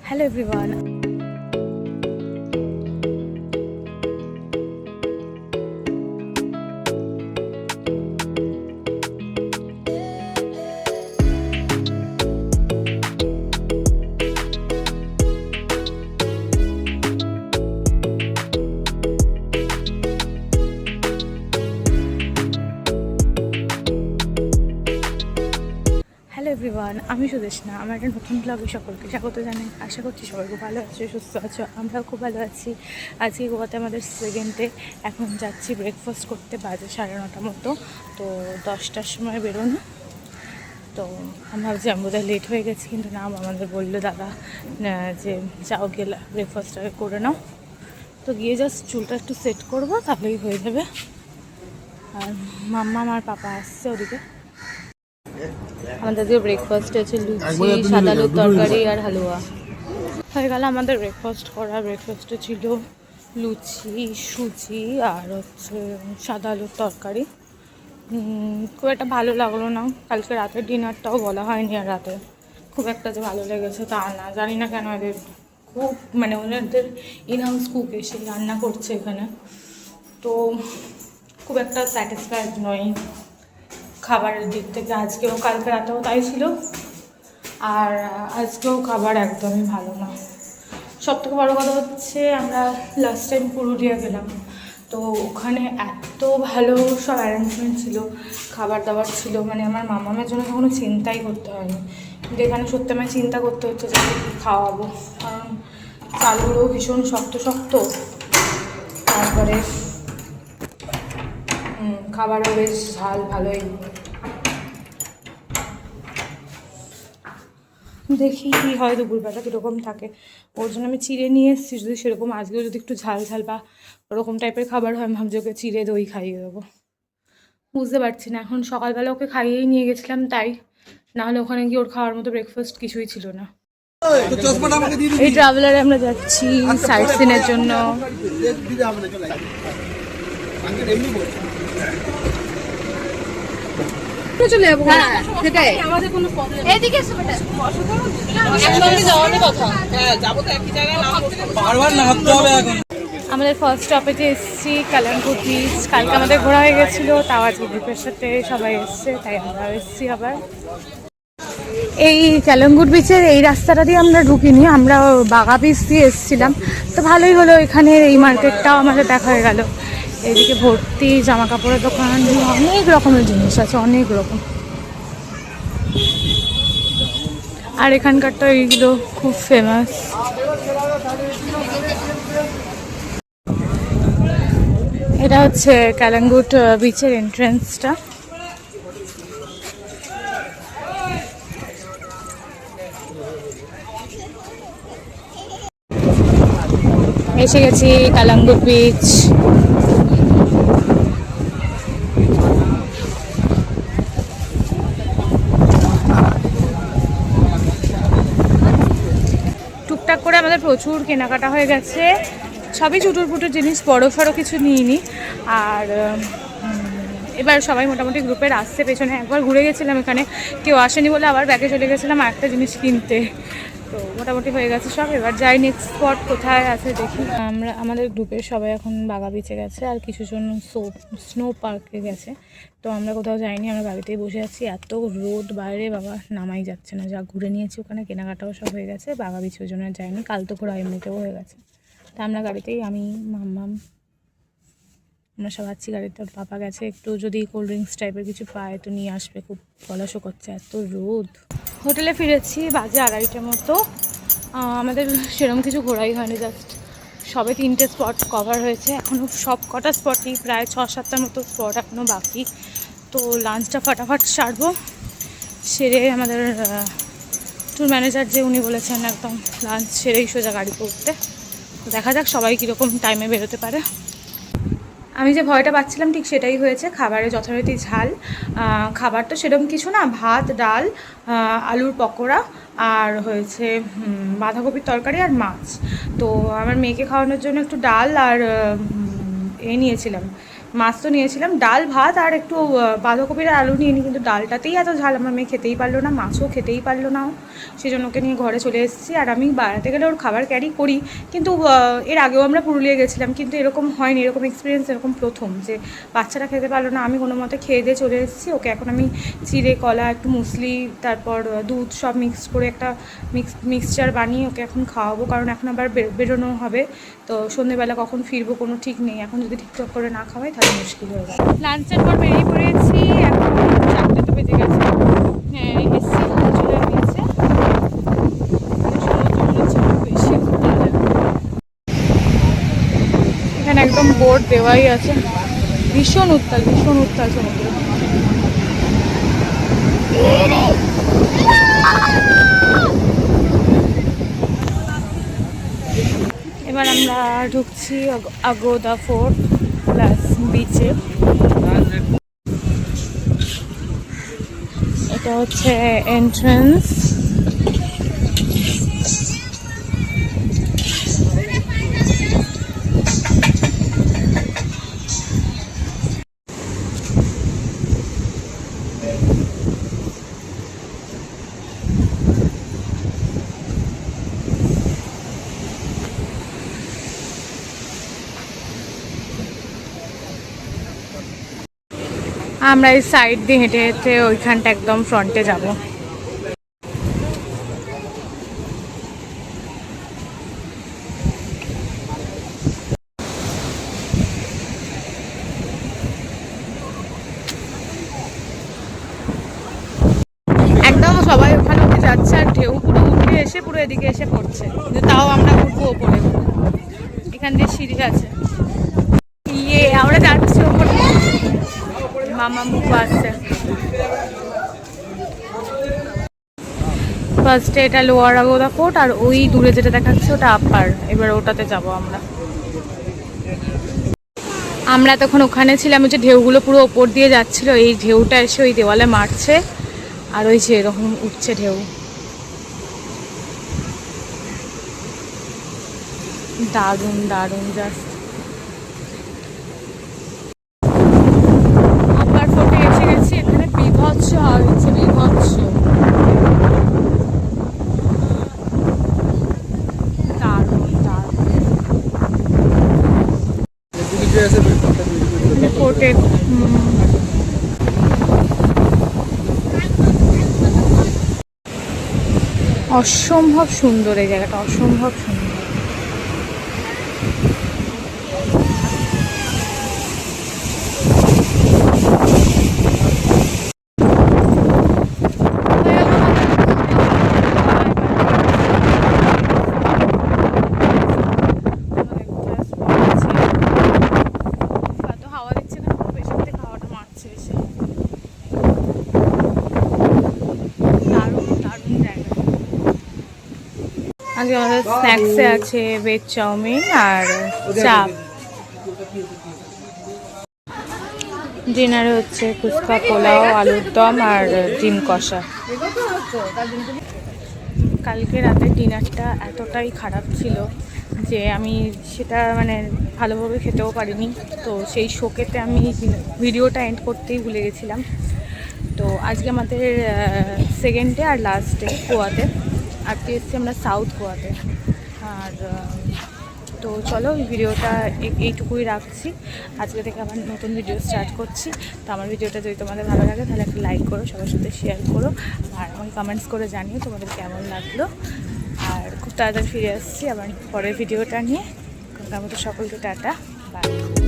Hello everyone. Hello everyone, আমি সুদেশনা। আমার একটা নতুন ব্লগে সকলকে স্বাগত জানাই। আশা করছি সবাই খুব ভালো আছো, সুস্থ আছো। আমরাও খুব ভালো আছি। আজকে গোয়াতে আমাদের সেকেন্ডে। এখন যাচ্ছি ব্রেকফাস্ট করতে, বাজে 9:30 মতো। তো 10টার সময় বেরোনো। তো আমরা ভাবছি আমি বোধহয় লেট হয়ে গেছি, কিন্তু না, আমাদের বললো দাদা যে যাও গেলে ব্রেকফাস্টটা করে নাও। তো গিয়ে জাস্ট চুলটা একটু সেট করবো, তাহলেই হয়ে যাবে। আর মাম্মা আর পাপা আসছে ওদিকে। আমাদের ব্রেকফাস্ট আছে লুচি, সাদা আলুর তরকারি আর হালুয়া। হয়ে গেল আমাদের ব্রেকফাস্ট করা। ব্রেকফাস্টে ছিল লুচি, সুজি আর হচ্ছে সাদা আলুর তরকারি। খুব একটা ভালো লাগলো না। কালকে রাতের ডিনারটাও বলা হয়নি, আর রাতে খুব একটা যে ভালো লেগেছে তা না। জানি না কেন এদের খুব ওনাদের ইনহাউস কুক এসে রান্না করছে এখানে, তো খুব একটা স্যাটিসফাইড নই খাবারের দিক থেকে। আজকেও, কালকে রাতেও তাই ছিল, আর আজকেও খাবার একদমই ভালো না। সবথেকে বড়ো কথা হচ্ছে, আমরা লাস্ট টাইম পুরুলিয়া গেলাম, তো ওখানে এত ভালো সব অ্যারেঞ্জমেন্ট ছিল, খাবার দাবার ছিল, আমার মামামের জন্য কখনো চিন্তাই করতে হয়নি। কিন্তু এখানে সত্যি আমায় চিন্তা করতে হচ্ছে যে কী খাওয়াবো, কারণ চালগুলোও ভীষণ শক্ত শক্ত, তারপরে খাবারও বেশ ঝাল ভালোই। দেখি কী হয়, দুপুরবেলা কীরকম থাকে। ওর জন্য আমি চিড়ে নিয়ে এসেছি। যদি সেরকম আজকেও যদি একটু ঝাল ঝাল বা ওরকম টাইপের খাবার হয়, আমি ভাবছি ওকে চিড়ে দই খাইয়ে দেবো। বুঝতে পারছি না, এখন সকালবেলা ওকে খাইয়েই নিয়ে গেছিলাম তাই, নাহলে ওখানে গিয়ে ওর খাওয়ার মতো ব্রেকফাস্ট কিছুই ছিল না। এই ট্রাভেলারে আমরা যাচ্ছি সাইট সিনের জন্য। চলে যাবো, সেটাই আমাদের কোনো এদিকে আমাদের ফার্স্ট স্টপেজে এসেছি কালাঙ্গুর বিচ। কালকে আমাদের ঘোরা হয়ে গেছিলো, তাও আজকে গ্রুপের সাথে সবাই এসছে, তাই আমরাও এসেছি আবার। এই কালাঙ্গুর বিচের এই রাস্তাটা দিয়ে আমরা ঢুকিনি, আমরা বাগা বিচ দিয়ে এসেছিলাম। তো ভালোই হলো, এখানে এই মার্কেটটাও আমাদের দেখা হয়ে গেল। এদিকে ভর্তি জামা কাপড়ের দোকান, অনেক রকমের জিনিস আছে, অনেক রকম। আর এখানকার তো এইগুলো খুব ফেমাস। এটা হচ্ছে কালাঙ্গুট বিচের এন্ট্রান্সটা। এসে গেছি কালাঙ্গুট বিচ। টুকটাক করে আমাদের প্রচুর কেনাকাটা হয়ে গেছে, সবই চুটুর পুটুর জিনিস, বড়ো ফড়ো কিছু নিইনি। আর এবার সবাই মোটামুটি গ্রুপের আসছে। পেছনে একবার ঘুরে গেছিলাম, এখানে কেউ আসেনি বলে আবার ব্যাগে চলে গেছিলাম আর একটা জিনিস কিনতে। তো মোটামুটি হয়ে গেছে সব। এবার যাই নেক্সট স্পট কোথায় আছে দেখি। আমাদের গ্রুপের সবাই এখন বাগা বিচে গেছে, আর কিছু জন স্নো পার্কে গেছে। তো আমরা কোথাও যাইনি, আমরা বাড়িতেই বসে আছি। এত রোদ বাইরে, বাবা নামাই যাচ্ছে না। যা ঘুরে নিয়েছি ওখানে, কেনাকাটাও সব হয়ে গেছে। বাগা বিচের জন্য যাইনি, কাল তো ঘোরা এমনিতেও হয়ে গেছে। তা আমরা গাড়িতেই, আমি মাম্মাম আমরা সব আছি গাড়িতে। পাপা গেছে, একটু যদি কোল্ড ড্রিঙ্কস টাইপের কিছু পায় তো নিয়ে আসবে, খুব পলাশও করছে, এত রোদ। হোটেলে ফিরেছি বাজে 2:30 মতো। আমাদের সেরকম কিছু ঘোরাই হয়নি, জাস্ট সবে 3টে স্পট কভার হয়েছে। এখনও সব কটা স্পটই, প্রায় 6-7টার মতো স্পট এখনও বাকি। তো লাঞ্চটা ফটাফট সারবো, সেরে আমাদের ট্যুর ম্যানেজার যে উনি বলেছেন একদম লাঞ্চ সেরেই সোজা গাড়িতে উঠতে। দেখা যাক সবাই কীরকম টাইমে বেরোতে পারে। আমি যে ভয়টা পাচ্ছিলাম ঠিক সেটাই হয়েছে। খাবারে যথারীতি ঝাল, খাবার তো সেরকম কিছু না, ভাত ডাল, আলুর পকোড়া, আর হয়েছে বাঁধাকপির তরকারি আর মাছ। তো আমার মেয়েকে খাওয়ানোর জন্য একটু ডাল আর নিয়েছিলাম মাছ তো নিয়েছিলাম, ডাল ভাত আর একটু বাঁধাকপির আর আলু নিয়ে নিই, কিন্তু ডালটাতেই এত ঝাল আমার মেয়ে খেতেই পারলো না, মাছও খেতেই পারলো না, সেই জন্য ওকে নিয়ে ঘরে চলে এসেছি। আর আমি বাড়াতে গেলে ওর খাবার ক্যারি করি, কিন্তু এর আগেও আমরা পুরুলিয়া গেছিলাম, কিন্তু এরকম হয়নি, এরকম এক্সপিরিয়েন্স এরকম প্রথম যে বাচ্চারা খেতে পারলো না। আমি কোনো মতে খেয়ে দিয়ে চলে এসেছি। ওকে এখন আমি চিড়ে, কলা, একটু মুসলি, তারপর দুধ সব মিক্স করে একটা মিক্সচার বানিয়ে ওকে এখন খাওয়াবো, কারণ এখন আবার বেরোনো হবে, তো সন্ধ্যেবেলা কখন ফিরবো কোনো ঠিক নেই। এখন যদি ঠিকঠাক করে না খাওয়াই তাহলে মুশকিল হয়ে যাবে। লাঞ্চের পর বেরিয়ে পড়েছি, এখন 4টে তো বেজে গেছে। হ্যাঁ, এসছি, চলে গিয়েছে। এখানে একদম বোর্ড দেওয়াই আছে, ভীষণ উত্তাল সমুদ্র। এবার আমরা ঢুকছি আগোদা ফোর্ট প্লাস বিচে। এটা হচ্ছে এন্ট্রান্স। আমরা এই সাইড দিয়ে হেঁটে হেঁটে ওইখানটা একদম ফ্রন্টে যাব। একদম সবাই ওখানে উঠে যাচ্ছে, আর ঢেউ পুরো উঠে এসে পুরো এদিকে এসে পড়ছে, কিন্তু তাও আমরা উঠবো ওপরে। এখান দিয়ে সিঁড়ি আছে। আমরা যাচ্ছি ওপরে, মামা মুখো আসছে। ফার্স্টে এটা লোয়ার আগোদা ফোর্ট, আর ওই দূরে যেটা দেখাচ্ছে ওটা আপার। এবার ওটাতে যাব আমরা। আমরা তখন ওখানে ছিলাম, যে ঢেউগুলো পুরো ওপর দিয়ে যাচ্ছিল, এই ঢেউটা এসে ওই দেওয়ালে মারছে, আর ওই যে এরকম উঠছে ঢেউ। দারুণ দারুণ, জাস্ট। আপার ফোর্টে এসে গেছি, এখানে বিভৎস হচ্ছে, বিভৎস। দারুণ দারুণ ফোর্টে। অসম্ভব সুন্দর এই জায়গাটা, অসম্ভব সুন্দর। হাওয়া দিচ্ছে না, বেশি হাওয়াটা মারছে এসে। দারুণ দারুণ জায়গা। আজকে আমাদের স্ন্যাক্সে আছে ভেজ চাউমিন আর চাপ। ডিনারে হচ্ছে ফুচকা, পোলাও, আলুর দম আর ডিম কষা। কালকে রাতের ডিনারটা এতটাই খারাপ ছিল যে আমি সেটা মানে ভালোভাবে খেতেও পারিনি, তো সেই শোকেতে আমি ভিডিওটা এন্ড করতেই ভুলে গেছিলাম। তো আজকে আমাদের সেকেন্ড ডে আর লাস্ট ডে গোয়াতে, আজকে এসেছি আমরা সাউথ গোয়াতে। আর তো চলো ভিডিওটা এইটুকুই রাখছি, আজকে থেকে আবার নতুন ভিডিও স্টার্ট করছি। তো আমার ভিডিওটা যদি তোমাদের ভালো লাগে তাহলে একটা লাইক করো, সবার সাথে শেয়ার করো, আর আমাকে কমেন্টস করে জানিও তোমাদের কেমন লাগলো। আর খুব তাড়াতাড়ি ফিরে আসছি আবার পরের ভিডিওটা নিয়ে। আমাদের সকলকে টাটা, বাই।